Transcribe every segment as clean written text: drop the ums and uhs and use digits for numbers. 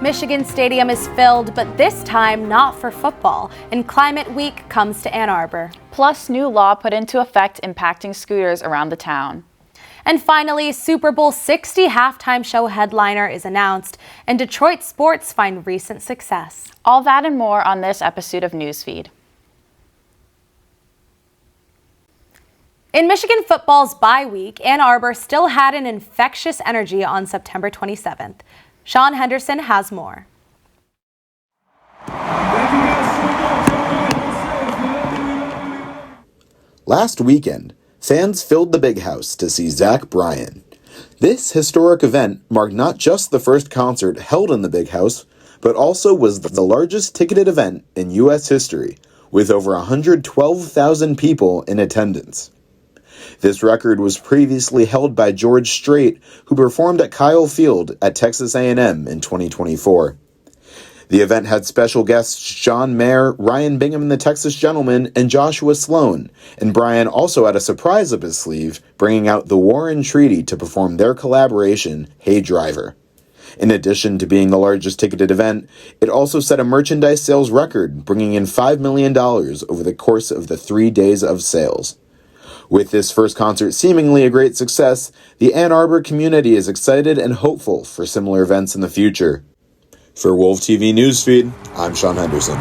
Michigan Stadium is filled, but this time not for football, and Climate Week comes to Ann Arbor. Plus, new law put into effect impacting scooters around the town. And finally, Super Bowl 60 halftime show headliner is announced, and Detroit sports find recent success. All that and more on this episode of Newsfeed. In Michigan football's bye week, Ann Arbor still had an infectious energy on September 27th. Sean Henderson has more. Last weekend, fans filled the Big House to see Zach Bryan. This historic event marked not just the first concert held in the Big House, but also was the largest ticketed event in U.S. history, with over 112,000 people in attendance. This record was previously held by George Strait, who performed at Kyle Field at Texas A&M in 2024. The event had special guests John Mayer, Ryan Bingham and the Texas Gentlemen, and Joshua Sloan, and Bryan also had a surprise up his sleeve, bringing out the Warren Treaty to perform their collaboration, Hey Driver. In addition to being the largest ticketed event, it also set a merchandise sales record, bringing in $5 million over the course of the 3 days of sales. With this first concert seemingly a great success, the Ann Arbor community is excited and hopeful for similar events in the future. For Wolf TV Newsfeed, I'm Sean Henderson.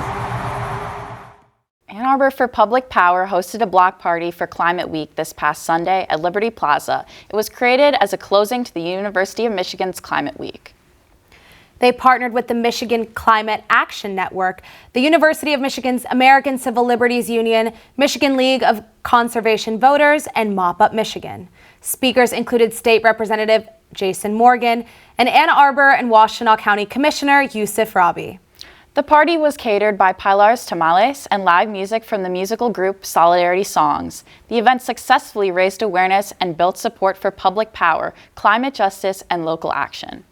Ann Arbor for Public Power hosted a block party for Climate Week this past Sunday at Liberty Plaza. It was created as a closing to the University of Michigan's Climate Week. They partnered with the Michigan Climate Action Network, the University of Michigan's American Civil Liberties Union, Michigan League of Conservation Voters, and Mop Up Michigan. Speakers included State Representative Jason Morgan and Ann Arbor and Washtenaw County Commissioner Yusuf Rabi. The party was catered by Pilar's Tamales and live music from the musical group Solidarity Songs. The event successfully raised awareness and built support for public power, climate justice, and local action.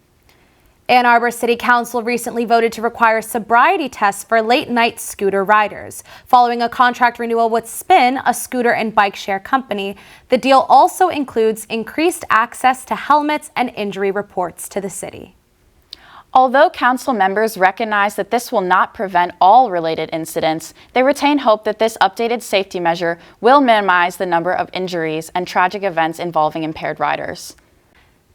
Ann Arbor City Council recently voted to require sobriety tests for late-night scooter riders. Following a contract renewal with Spin, a scooter and bike share company, the deal also includes increased access to helmets and injury reports to the city. Although council members recognize that this will not prevent all related incidents, they retain hope that this updated safety measure will minimize the number of injuries and tragic events involving impaired riders.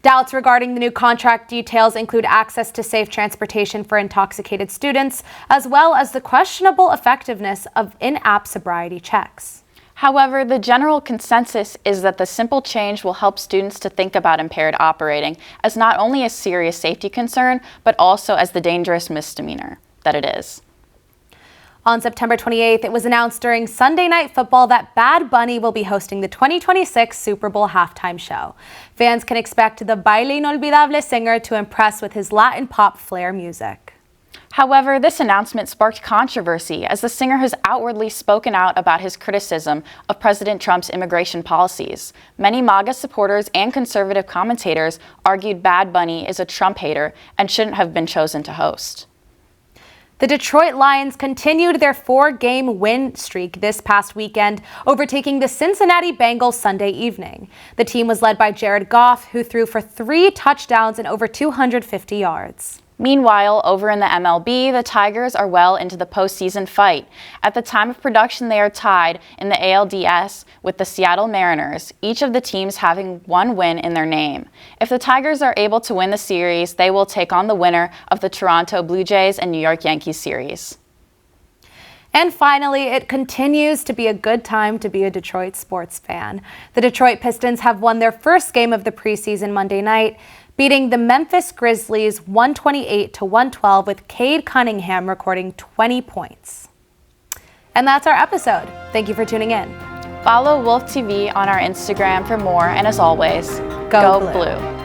Doubts regarding the new contract details include access to safe transportation for intoxicated students, as well as the questionable effectiveness of in-app sobriety checks. However, the general consensus is that the simple change will help students to think about impaired operating as not only a serious safety concern, but also as the dangerous misdemeanor that it is. On September 28th, it was announced during Sunday Night Football that Bad Bunny will be hosting the 2026 Super Bowl halftime show. Fans can expect the Baile Inolvidable singer to impress with his Latin pop flair music. However, this announcement sparked controversy as the singer has outwardly spoken out about his criticism of President Trump's immigration policies. Many MAGA supporters and conservative commentators argued Bad Bunny is a Trump hater and shouldn't have been chosen to host. The Detroit Lions continued their 4-game win streak this past weekend, overtaking the Cincinnati Bengals Sunday evening. The team was led by Jared Goff, who threw for 3 touchdowns and over 250 yards. Meanwhile, over in the MLB, the Tigers are well into the postseason fight. At the time of production, they are tied in the ALDS with the Seattle Mariners, each of the teams having 1 win in their name. If the Tigers are able to win the series, they will take on the winner of the Toronto Blue Jays and New York Yankees series. And finally, it continues to be a good time to be a Detroit sports fan. The Detroit Pistons have won their first game of the preseason Monday night, beating the Memphis Grizzlies 128-112 with Cade Cunningham recording 20 points. And that's our episode. Thank you for tuning in. Follow Wolf TV on our Instagram for more, and as always, go Blue.